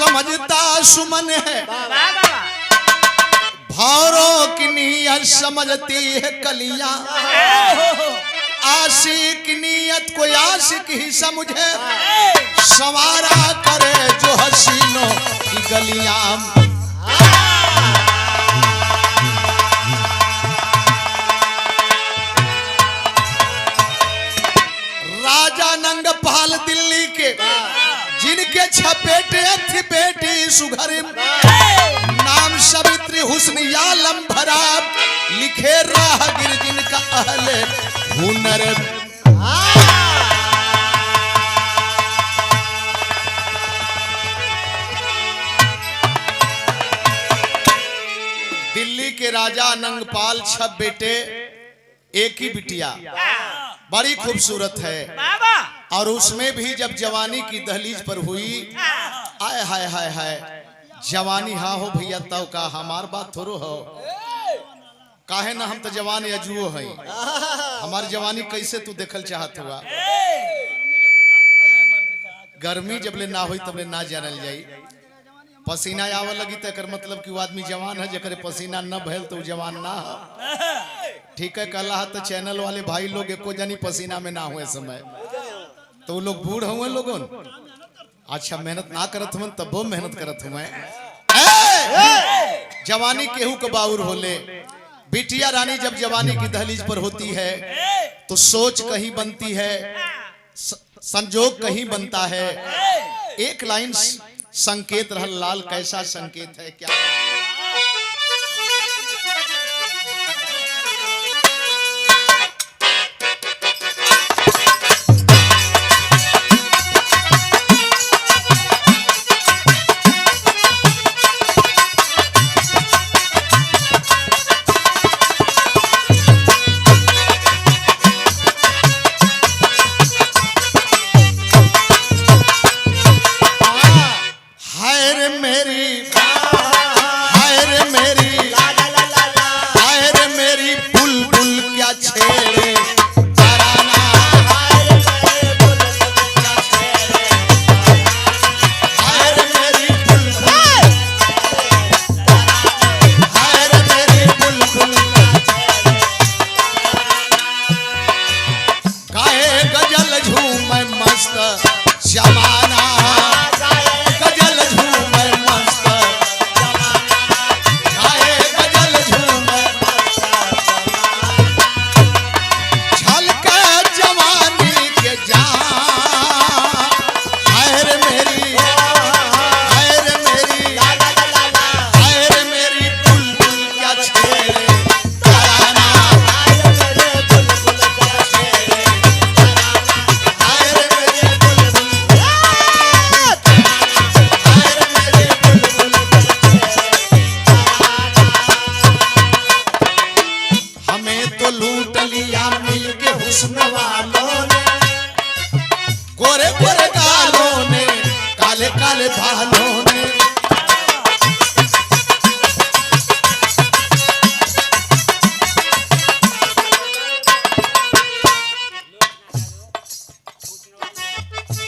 समझता सुमन है, भावरों की नीयत समझती है कलियां। आशिक नीयत को आशिक ही समझे, संवारा करे जो हसीनों की गलियां। राजा नंगपाल दिल्ली के, जिनके छपेटे थी बेटी सुघर, नाम सवित्री हुस्न आलम भरा, लिखे राहगीर जिनका अहले हुनर। दिल्ली के राजा नंगपाल 6 बेटे, एक ही बिटिया, बड़ी खूबसूरत है। और उसमें भी जब जवानी की दहलीज पर हुई, आय हाय हाय हाय, जवानी हाँ हो भैया तब का हमार बात थोड़ो हो, काहे ना हम तो जवान अजुओ हैं। हमारी जवानी कैसे तू देखल चाहत हुआ। गर्मी जब ले ना हुई तब ले ना जानल जाई। पसीना आवे लगी तो एकर मतलब कि वो आदमी जवान है, जकरे पसीना न भइल तो जवान ना है। ठीक है, कहला तो चैनल वाले भाई लोग एको जानी पसीना में ना हुए समय तो लोग बूढ़ हुए लोगन। अच्छा मेहनत ना करत हुए तब वो मेहनत करत हुए। जवानी केहू के बाउर होले। बिटिया रानी जब जवानी की दहलीज पर होती है तो सोच कहीं बनती है, संजोग कहीं बनता है। एक लाइन संकेत रहल लाल, कैसा संकेत है क्या?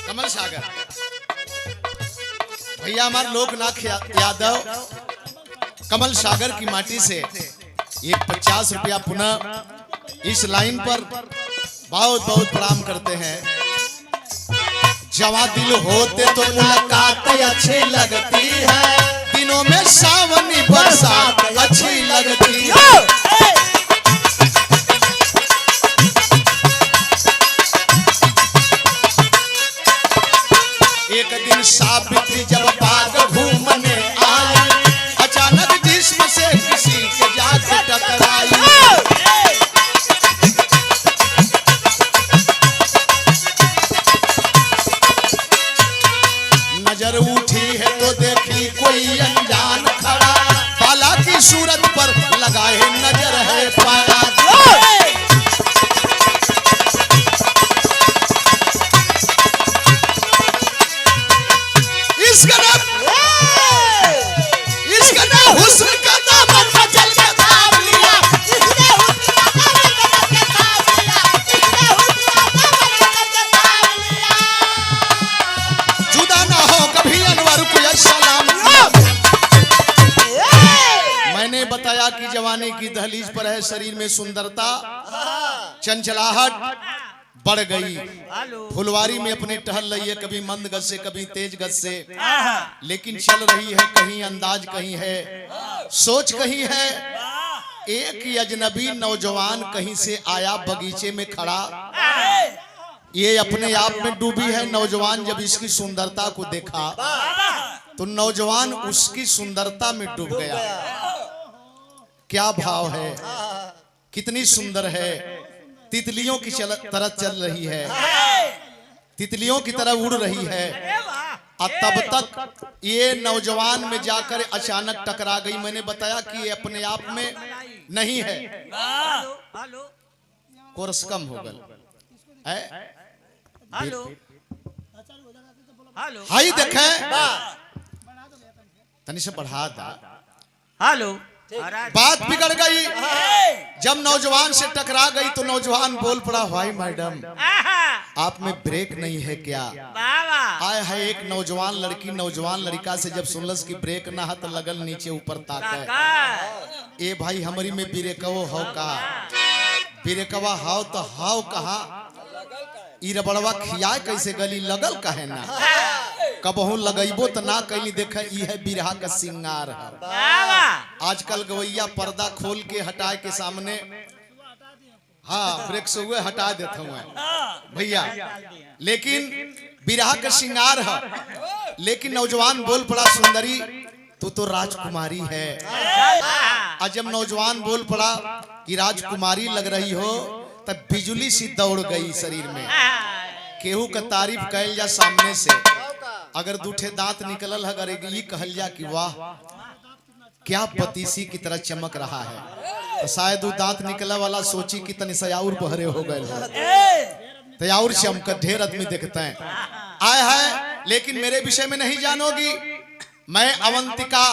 कमल सागर भैया हमारे लोकनाथ यादव कमल सागर की माटी से एक 50 रुपया पुनः इस लाइन पर बहुत बहुत प्रणाम करते हैं। जवां दिल होते तो मुलाकात अच्छी लगती है, दिनों में सावनी बरसात अच्छी लगती है। एक दिन सावित्री जब बाग घूमने आई, अचानक जिस्म से किसी के जाके टकराई। नजर उठी है तो देखी कोई अनजान खड़ा, बाला की मैंने बताया कि जवानी की दहलीज पर है, शरीर में सुंदरता, चंचलाहट बढ़ गई। फुलवारी में अपने टहल रही है, कभी मंद गज से कभी तेज गज से, लेकिन चल रही है कहीं अंदाज कहीं है, सोच कहीं है। एक अजनबी नौजवान कहीं से आया बगीचे में खड़ा, ये अपने आप में डूबी है। नौजवान जब इसकी सुंदरता को देखा तो नौजवान उसकी सुंदरता में डूब गया। क्या भाव है, कितनी सुंदर है, तितलियों की तरह चल रही है, तितलियों की तरह उड़ रही है। और तब तक ये नौजवान में जाकर अचानक टकरा गई। मैंने बताया कि ये अपने आप में नहीं है, कोर्स कम हो गया। हाई देखे तनी से बढ़ा दा। हेलो, बात बिगड़ गई। जब नौजवान से टकरा गई तो नौजवान बोल पड़ा, भाई मैडम आप में ब्रेक नहीं है क्या? आए है एक नौजवान लड़की नौजवान लड़का से जब सुनलस की ब्रेक ना है तो लगल नीचे ऊपर ताके। ए भाई हमारी में ब्रेकवो हो का? ब्रेकवा हाव तो हाव कहा, ई रबड़वा खिया कैसे गली लगल कहे ना? कबहू लगैबो तो ना कैली। देखे ई है बिरहा का सिंगार है। आजकल गवैया पर्दा खोल के हटाए के सामने, हाँ ब्रेक से हुए हटा देते हुए भैया, लेकिन बिरहा का सिंगार है। लेकिन नौजवान बोल पड़ा, सुंदरी तू तो राजकुमारी है। और जब नौजवान बोल पड़ा कि राजकुमारी लग रही हो तब बिजली सी दौड़ गई शरीर में। केहू का तारीफ कैल जा सामने से, अगर दूठे दांत निकलल है, अगर ये कहल जा कि वाह क्या पतीसी की तरह चमक रहा है, तो शायद वो दांत निकला वाला सोची कि तनी सयाउर बहरे हो गए हो, तयाउर चमक ढेर आदमी देखते हैं आए है। लेकिन मेरे विषय में नहीं जानोगी, मैं अवंतिका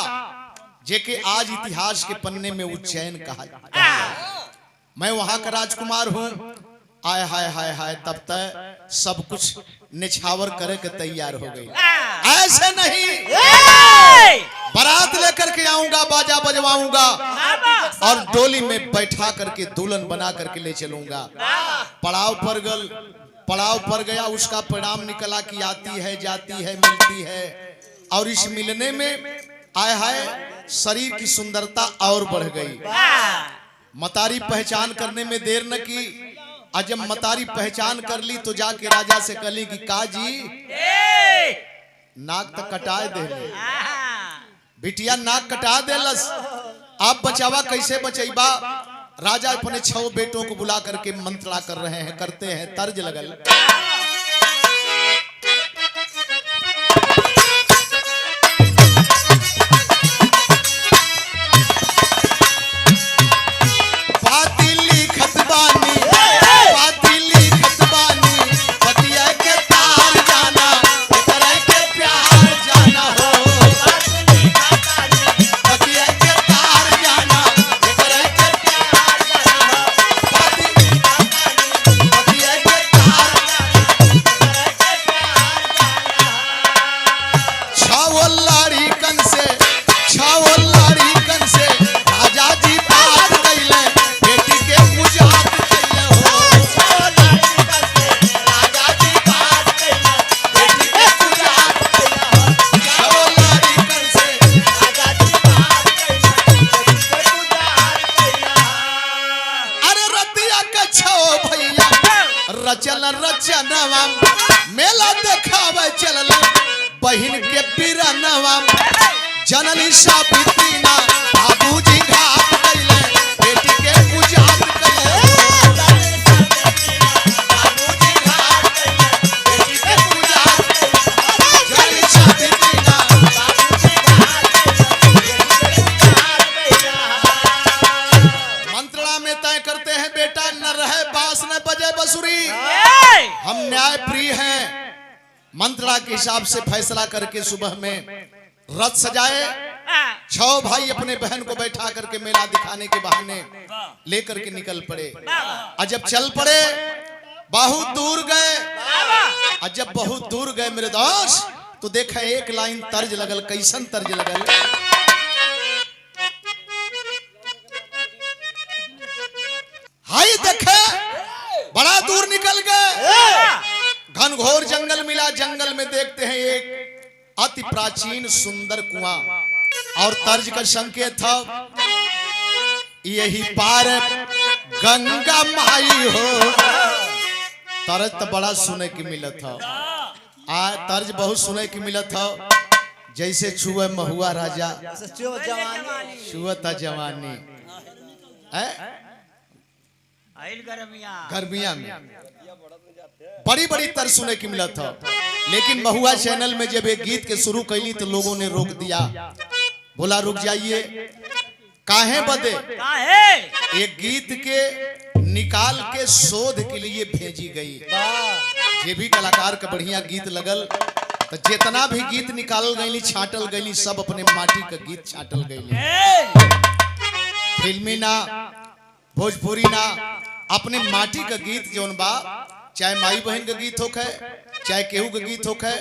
जेके आज इतिहास के पन्ने में उज्जैन कहा, मैं वहां का राजकुमार हूं। आय हाय हाय हाय, तब तक सब कुछ निछावर करे के तैयार हो गई। ऐसे नहीं, बारात लेकर के आऊंगा, बाजा बजवाऊंगा और डोली में बैठा करके दुल्हन बना करके ले चलूंगा। पड़ाव पर गया, उसका परिणाम निकला कि आती है जाती है मिलती है, और इस मिलने में आय हाय शरीर की सुंदरता और बढ़ गई। मतारी पहचान करने में देर न की, और जब मतारी पहचान कर ली तो जाके राजा से कहली कि काजी नाक तक कटा दे, बिटिया नाक कटा देलस, आप बचावा कैसे बचैबा? राजा अपने 6 बेटों को बुला करके मंत्रणा कर रहे हैं, करते हैं, तर्ज लगल। रचनवा मेला देखावे चलल बहिन के पिरनवा, जनली साबित्री ना बाबूजी घाट कैले, बेटी के पूजात कैले, बाबूजी घाट कैले, बेटी के पूजात कैले, जनली साबित्री ना बाबूजी घाट कैले। मंत्रणा में तय करते हैं बेटा न रहे बांस न बजे बंसुरी, हम न्याय प्रिय हैं। मंत्रणा के हिसाब से फैसला करके सुबह में रथ सजाए, 6 भाई अपने बहन को बैठा करके मेला दिखाने के बहाने लेकर के निकल पड़े। और जब चल पड़े बहुत दूर गए, और जब बहुत दूर गए मेरे दोस्त तो देखा एक लाइन तर्ज लगल। कैसन तर्ज लगल? जंगल में देखते हैं एक अति प्राचीन सुंदर कुआं और तर्ज का संकेत था यही पार गंगा माई हो। तर्ज तो बड़ा सुने की मिलत था, तर्ज बहुत सुने की मिलत था। जैसे छुए महुआ राजा छुअता जवानी गर्मिया में बड़ी बड़ी तर्ज सुने की मिलत था। लेकिन महुआ चैनल में जब एक गीत के शुरू कैली तो लोगों ने रोक दिया, बोला रुक जाइए काहे बदे एक गीत के निकाल के शोध के लिए भेजी गई। ये भी कलाकार का बढ़िया गीत लगल तो जितना भी गीत निकाल गई छाटल गई सब अपने माटी का गीत छाटल गई। फिल्मी ना भोजपुरी ना अपने माटी का गीत जौन बा चाहे माई बहन का गीत होखे चाहे केहू का गीत होखे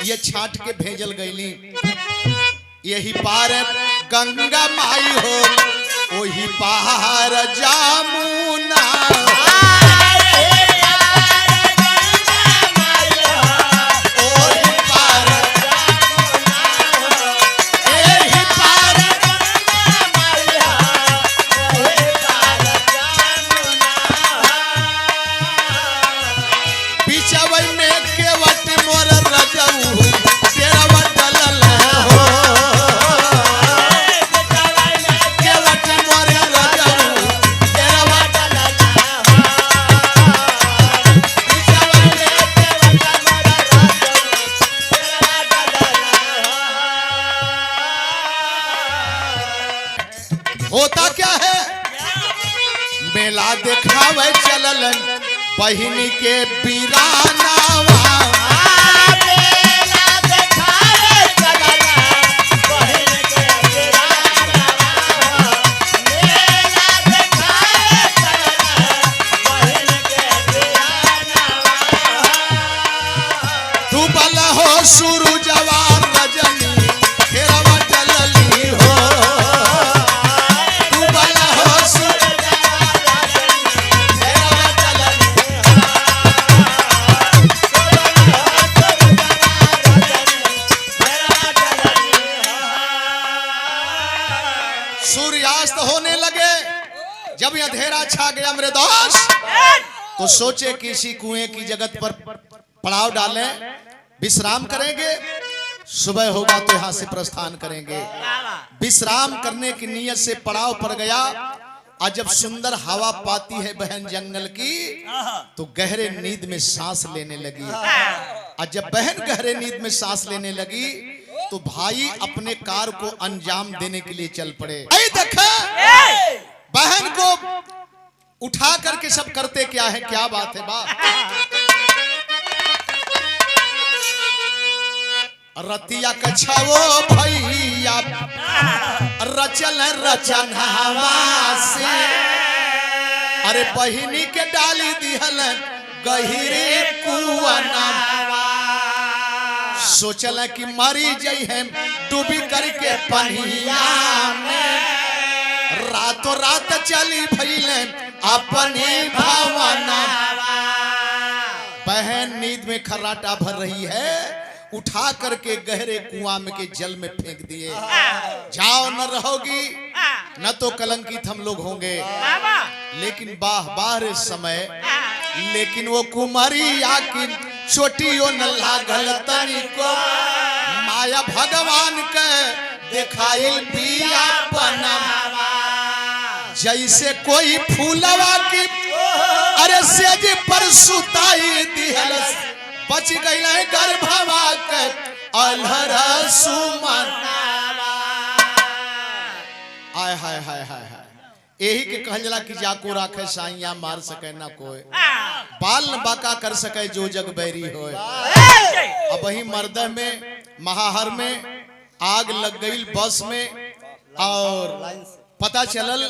ये छाट के भेजल गईली। यही पार गंगा माई हो वही पार जामुना होता क्या है मेला दिखावे चललन बहिनी के बीरानावा मेला दिखावे चललन बहिनी के बीरानावा मेला दिखावे चललन बहिनी के बीरानावा तू बल हो शुरू जवान रजनी घेरवा चलली हो सूर्यास्त होने लगे जब अंधेरा छा गया मेरे दोस्त तो सोचे कि इसी कुएं की जगत पर पड़ाव डालें विश्राम करेंगे सुबह होगा तो यहाँ से प्रस्थान करेंगे। विश्राम करने की नीयत से पड़ाव पड़ गया और जब सुंदर हवा पाती है बहन जंगल की तो गहरे नींद में सांस लेने लगी और जब बहन गहरे नींद में सांस लेने लगी तो भाई अपने कार को अंजाम देने के लिए चल पड़े। देखा बहन को उठा करके सब करते क्या है, क्या बात है बाप। रतिया कछाओ भैया रचल रचन से अरे बहिनी के डाली दिहल गहिरे कुआना सोचल कि मरी जई है डूबी करके पनिया में रातों रात चली भइले अपने भावना। बहन नींद में खर्राटा भर रही है उठा करके गहरे कुआं में के जल में फेंक दिए। जाओ न रहोगी न तो कलंकित हम लोग होंगे। लेकिन बाहर समय लेकिन वो कुमारी आकिन चोटियों न लागल तनिको माया भगवान के देखाइल बिया बनवा जैसे कोई फूलवा की अरे सेज पर सुताई दिहल बच गई है गर्भवा के अलहरा सुमनावा। आय हाय हाय हाय हाय यही के कहल जला कि जाको राखे साइया मार सके ना कोई बाल न बाका कर सके जो जग बैरी होए। अब वही मर्दह में महाहर में आग लग गई बस में और पता चलल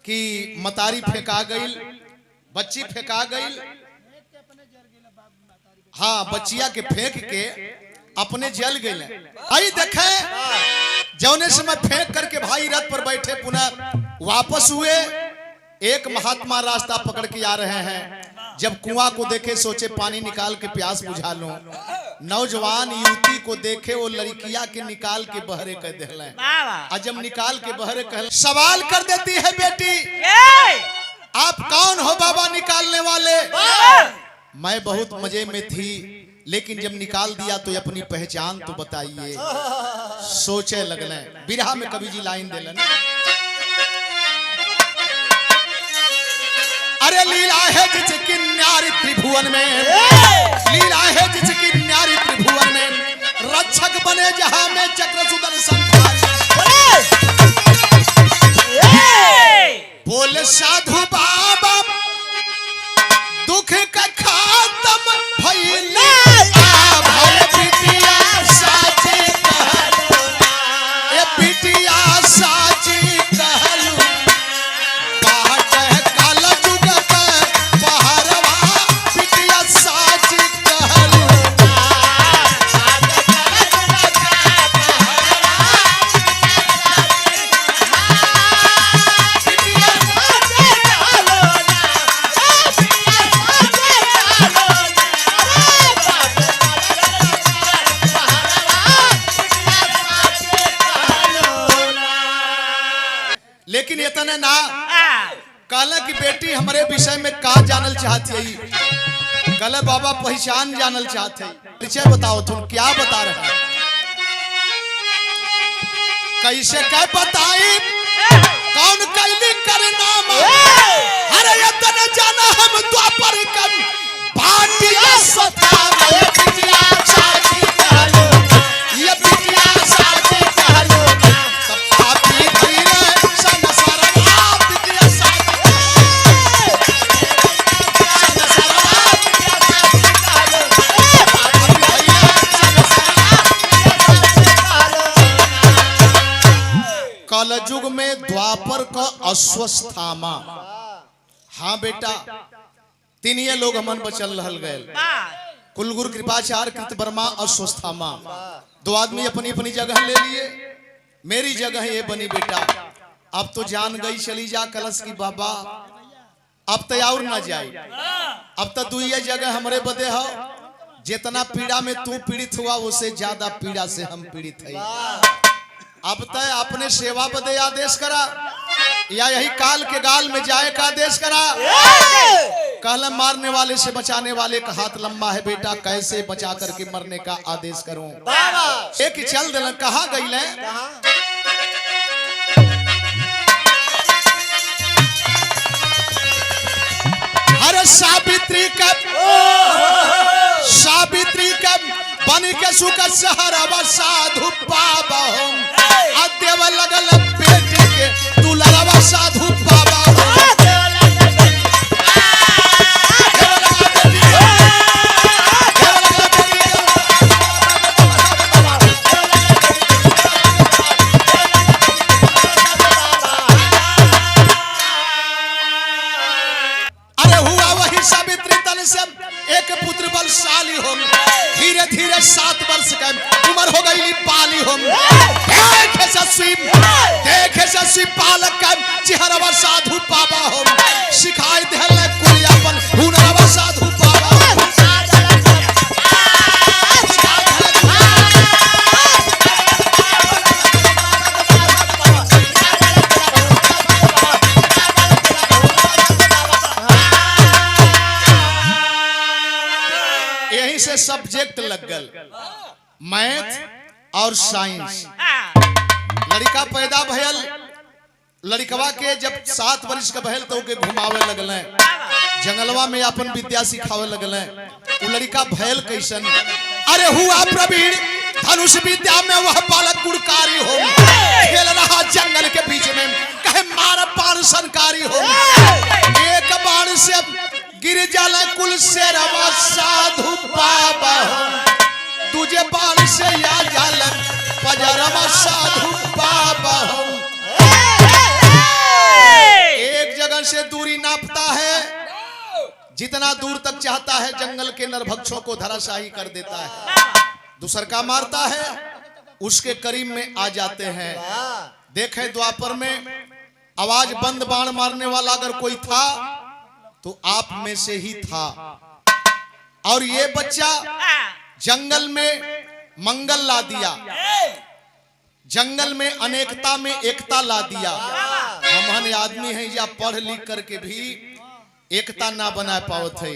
कि मतारी फेंका गई बच्ची फेंका गई। हाँ बच्चिया के फेंक के अपने जल गए। आई देखे जौने समय फेंक करके भाई रथ पर बैठे पुनः वापस हुए एक महात्मा रास्ता पकड़ के आ रहे हैं, जब कुआं को देखे सोचे पानी निकाल के प्यास बुझा लूं। नौजवान युवती को देखे वो लड़किया के निकाल के बहरे कह दिले, और जब निकाल के बहरे कह सवाल कर देती है बेटी, आप कौन हो बाबा निकालने वाले? मैं बहुत मजे में थी, लेकिन जब निकाल दिया तो अपनी पहचान तो बताइए। सोचे लगने, बिरहा में कवि जी लाइन दिलन, अरे लीला है जिसकी न्यारी त्रिभुवन में, लीला है जिसकी न्यारी त्रिभुवन में, रक्षक बने जहां में चक्र सुदर्शन बोले साधु बाबा दुख का खात्म भइले, भय बिटिया साची कहलू, ए बिटिया साची कहलू, बाट काल जुग के पहरवा बिटिया साची कहलू। लेकिन इतना ना कहला कि बेटी हमारे विषय में का जानल चाहती है? कहला बाबा पहचान जानल चाहते हैं, परिचय बताओ, तुम क्या बता रहे हैं? कैसे कह बताई कौन कैली कर नाम, अरे इतना जाना हम द्वापर कम भाटिया सता में बिटिया साची कहलो, ये बिटिया साची कहलो, सब पापी धीरे कलयुग में द्वापर का अश्वस्थामा। हाँ बेटा, तीन ये लोग हमन बचल रहल गए, कुलगुरु कृपाचार्य कृत वर्मा अश्वस्थामा। दो आदमी अपनी अपनी जगह ले लिए, मेरी जगह ये बनी बेटा। अब तो जान गई चली जा कलश की बाबा, अब तो और ना जाए, अब तो तू ये जगह हमरे बदे हो। जितना पीड़ा में तू पीड़ित हुआ उससे ज्यादा पीड़ा से हम पीड़ित है। अब तय अपने सेवा बदे आदेश करा, या यही काल के गाल में जाए का आदेश करा। कहला मारने वाले से बचाने वाले का हाथ लंबा है बेटा, कैसे बचा करके मरने का आदेश करूं? एक चल दिल कहा गई ले, अरे सावित्री का बन के सुख सहरवा साधु पाबा हम, अदेव लगल बेटी के दुलरवा साधु पाबा हम। अरे हुआ वही सावित्री तन से एक पुत्र बलशाली हो, धीरे धीरे 7 वर्ष का उम्र हो गई पाली हो। देखे सस्वी पालक का चेहरवा साधु पाबा हो, सिखाई दिल कुल अपन हुनरवा साधु पाबा हो। यहीं से सब्जेक्ट लग गल, मैथ और साइंस। लड़का पैदा भयल, लड़कवा के जब 7 वर्ष का भयल तो के घुमावे लगल, जंगलवा में अपन विद्या सिखावे लगल। वो लड़का भयल कैसन, अरे हुआ प्रवीण धनुष विद्या में वह बालक गुणकारी हो, खेल रहा जंगल के बीच में, कहे मार बाण संकारी हो। एक बाण से गिर जाला कुल से रवा साधु पाबा हो, तुझे बाण से या जालन पजरवा साधु पाबा हो। एक जगह से दूरी नापता है, जितना दूर तक चाहता है जंगल के नरभक्षों को धराशाही कर देता है। दूसर का मारता है, उसके करीब में आ जाते हैं। देखें द्वापर में आवाज बंद बाण मारने वाला अगर कोई था तो आप में से ही था। और ये बच्चा जंगल में मंगल ला दिया, जंगल में अनेकता में एकता ला दिया। हम आदमी हैं या पढ़ लिख करके भी एकता ना बना पावत है,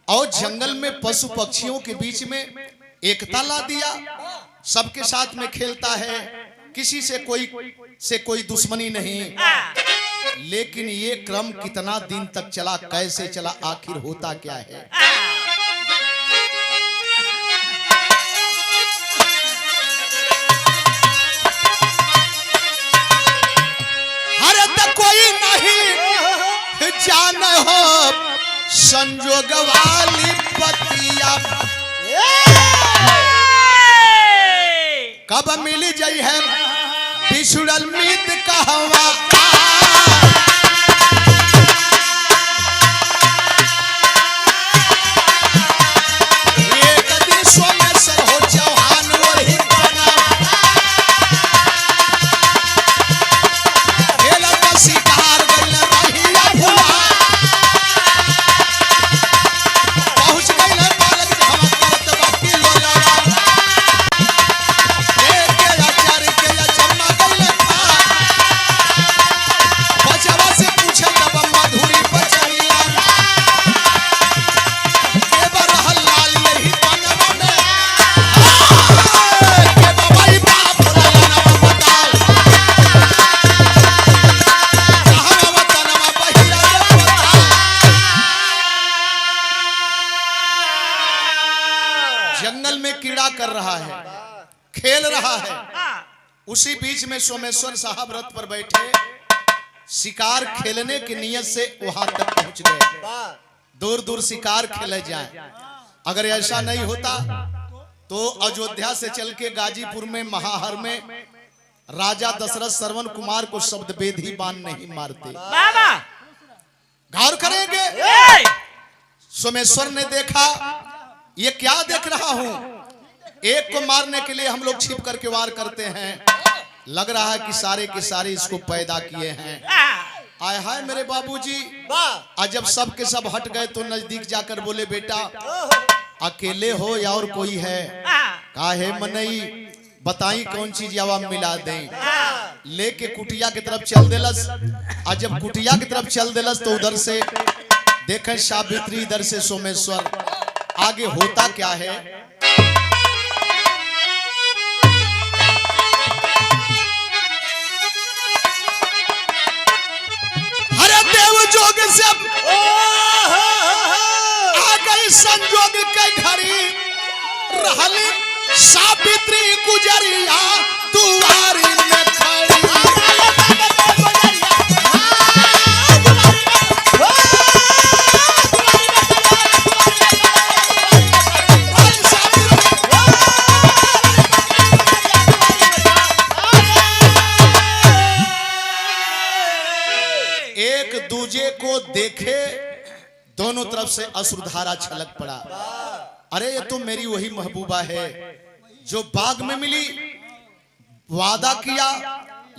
और जंगल में पशु पक्षियों के बीच में एकता ला दिया। सबके साथ में खेलता है, किसी से कोई दुश्मनी नहीं। लेकिन ये क्रम कितना दिन तक चला, कैसे चला, आखिर होता क्या है? जान हो संजोग वाली पतिया, कब मिल जाई है बिछुड़ल मीत कहवा। एक दिन सोमेश्वर हो चौहान वही बना, खेल का शिकार गइल रहिया भुला। पहुंच गइल बालक हम करत बाकी लोला, के आचार के चम्मा गइल था। बचवा से पूछे तब मधुरी बचैया, के बरहल लाल यही बनवा में। के बाबाई बाप रलना बताओ, कहां वतनवा बहिरा बताओ। जंगल में कीड़ा कर रहा है, खेल रहा है। उसी बीच में सोमेश्वर साहब रथ पर बैठे शिकार खेलने की नियत से वहां तक पहुंच गए। दूर दूर शिकार खेले जाए। अगर ऐसा नहीं होता तो अयोध्या से चल के गाजीपुर में महाहर में राजा दशरथ श्रवण कुमार को शब्द वेदी बाण नहीं मारते। गौर करेंगे। सोमेश्वर ने देखा, ये क्या देख रहा हूं? एक को मारने के लिए हम लोग छिप करके वार करते हैं, लग रहा है कि सारे के सारे इसको पैदा किए हैं। आय हाय मेरे बाबूजी, आज जब सब के सब हट गए तो नजदीक जाकर बोले, बेटा अकेले हो या और कोई है? काहे मनई, बताई कौन चीज जवाब मिला दें। लेके कुटिया की तरफ चल देलस। आज जब कुटिया की तरफ चल देलस तो उधर से देखें सावित्री, इधर से सोमेश्वर। आगे होता क्या है? हरे देव जोग से आ गई संजोग के घड़ी, रहली सावित्री गुजरिया दुआरी में खड़ी। एक दूजे को देखे, दोनों तरफ से अश्रुधारा छलक पड़ा। अरे ये तो मेरी वही महबूबा है जो बाग में मिली, वादा किया,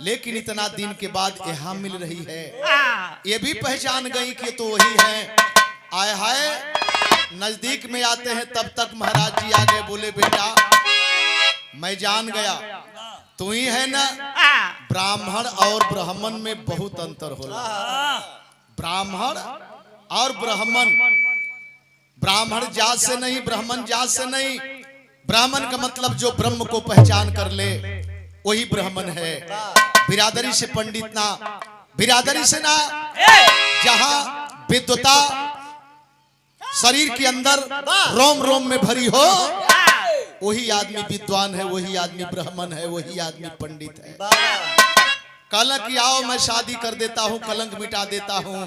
लेकिन इतना दिन के बाद यहाँ मिल रही है। ये भी पहचान गई कि तो वही है। आए हाय, नजदीक में आते हैं तब तक महाराज जी आ गए। बोले, बेटा मैं जान गया तू ही है ना। ब्राह्मण और ब्राह्मण में बहुत अंतर होला। ब्राह्मण और ब्राह्मण, ब्राह्मण जात से नहीं, ब्राह्मण जात से नहीं। ब्राह्मण का मतलब जो ब्रह्म को पहचान कर ले वही ब्राह्मण है। बिरादरी से पंडित ना, बिरादरी से ना। जहां विद्वता शरीर के अंदर रोम रोम में भरी हो, वही आदमी विद्वान है, वही आदमी ब्राह्मण है, वही आदमी पंडित है। कलंक आओ मैं शादी कर देता हूँ, कलंक मिटा देता हूँ।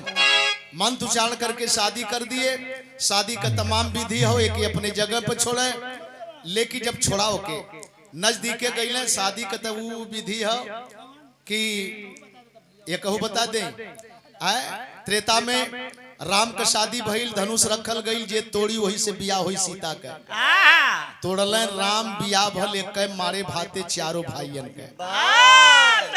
मंत्र उच्चारण करके शादी कर दिए। शादी का तमाम विधि हो एक अपने जगह पर छोड़े, लेकिन जब छोड़ाओ के नजदीके गई शादी का तो वो विधि है कि ये कहूँ बता दें। त्रेता में राम का शादी भइल, धनुष रखल गई, जे तोड़ी वही से बिया हुई सीता के। तोड़ल राम, बिया भल एक मारे भाते चारों भाइयन के।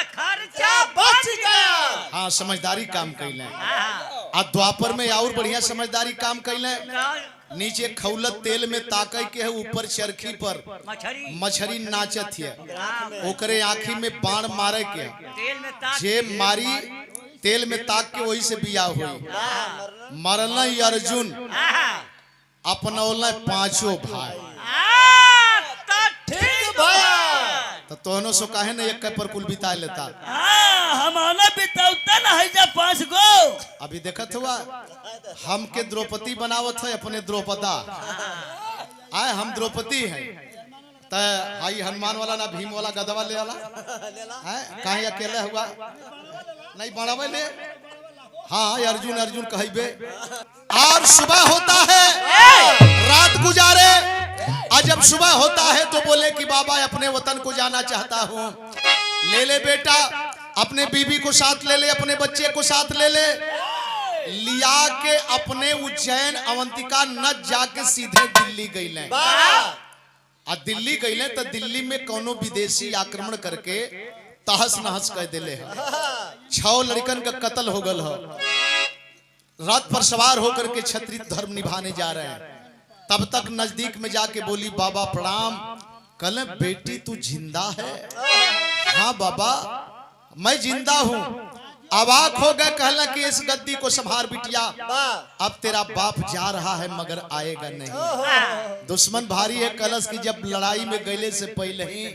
खर्चा बच गया। हाँ, समझदारी काम कैले। आ द्वापर में और बढ़िया समझदारी काम कैले। नीचे खौलत तेल में ताकई के है, ऊपर चरखी पर मछरी नाचत है, ओकरे आँखी में बाण मारे के, जे मारी तेल में ताक के वही से बिया हुई। मरल अर्जुन, अपनौल पांचों भाई। तो तोहनो सो काहे न एक पर कुल बिता लेता। हमारा बिताउता ना है जा 5 गो। अभी देखत हुआ हम के द्रौपदी बनावत है, अपने द्रौपदा आए, हम द्रौपदी हैं। तो हाई हनुमान वाला ना भीम वाला गदवा ले वाला है, कहीं अकेले हुआ नहीं बनावे ले। हाँ, अर्जुन अर्जुन कहिबे। और सुबह होता है, रात गुजारे, और जब सुबह होता है तो बोले कि बाबा अपने वतन को जाना चाहता हूँ। ले ले बेटा, अपने बीबी को साथ ले ले, अपने बच्चे को साथ ले ले। लिया के अपने उज्जैन अवंतिका न जाके सीधे दिल्ली गईले। आ दिल्ली गईले तो दिल्ली में कोनो विदेशी आक्रमण करके तहस नहस कर दिले है। 6 लड़कन का कत्ल हो गल है। रथ पर सवार होकर के क्षत्रिय धर्म निभाने जा रहे हैं। तब तक नजदीक में जाके बोली, बाबा प्रणाम। कल बेटी तू जिंदा है? हाँ बाबा मैं जिंदा हूँ। अवाक हो गए, कहला कि इस गद्दी को संभार बिटिया, अब तेरा बाप जा रहा है मगर आएगा नहीं। दुश्मन भारी है कलश की, जब लड़ाई में गईले से पहले ही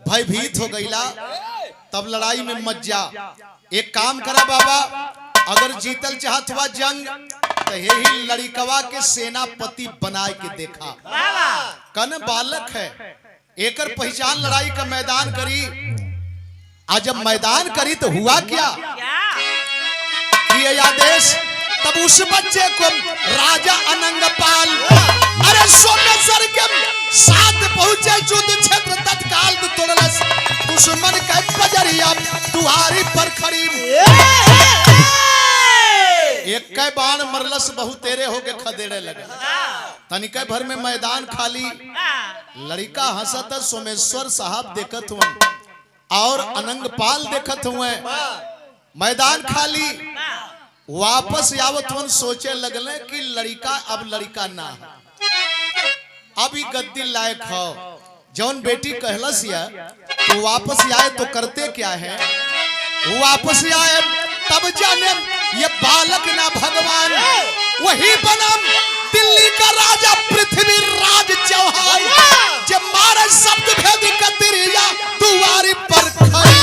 भयभीत हो गईला, तब लड़ाई में मत जा। एक काम करा बाबा, अगर जीतल चाहत हुआ जंग तो यही लड़िकवा के सेनापति बनाए के देखा। कन बालक है, एकर पहचान लड़ाई का मैदान करी। आज जब मैदान करी तो हुआ क्या कि आदेश, तब उस बच्चे को राजा अनंगपाल, अरे सोमेश्वर के साथ पहुंचे युद्ध क्षेत्र, तत्काल तोड़लस दुश्मन के बजरिया दुआरी पर खड़ी। एक के बाण मरलस, बहु तेरे होके खदेड़े लगे। तनिके भर में मैदान खाली, लड़का हंसत, सोमेश्वर साहब देखत हुए और अनंगपाल देखत हुए, मैदान खाली। वापस आवत हुए सोचे लगले कि लड़का अब लड़का ना है, अब ही गद्दी लायक हो। जौन बेटी कहलस या तो वापस आए तो करते क्या है, वापस आए तब जाने ये बालक ना भगवान, वही बनम दिल्ली का राजा पृथ्वीराज चौहान, जब मारे शब्द भेद कतरिया दुआरी पर खड़ी।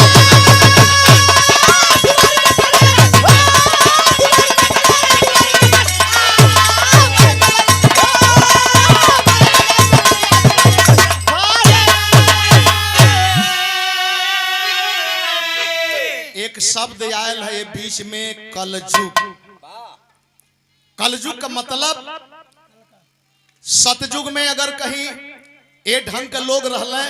एक शब्द आयल है बीच में, कलजुग। कलजुग का मतलब, सतयुग में अगर कहीं ए ढंग के लोग रहले,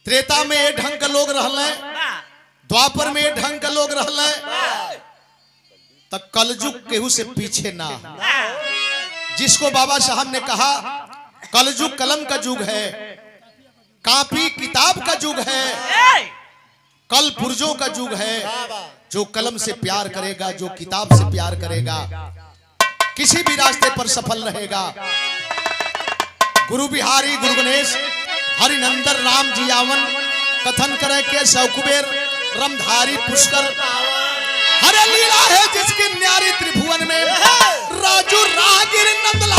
त्रेता में ए ढंग के लोग रहले, द्वापर में ए ढंग के लोग रहले, तो कलजुग केहू से पीछे ना। जिसको बाबा साहब ने कहा कलजुग कलम का युग है, कॉपी किताब का युग है, कल पुर्जों का युग है। जो कलम से प्यार करेगा, जो किताब से प्यार करेगा, किसी भी रास्ते पर सफल रहेगा। गुरु बिहारी गुरु गणेश हरिनंदन राम जी आवन कथन करे के सौकुबेर रमधारी पुष्कर, हरे लीला है जिसकी न्यारी त्रिभुवन में, राजू रागिर नंद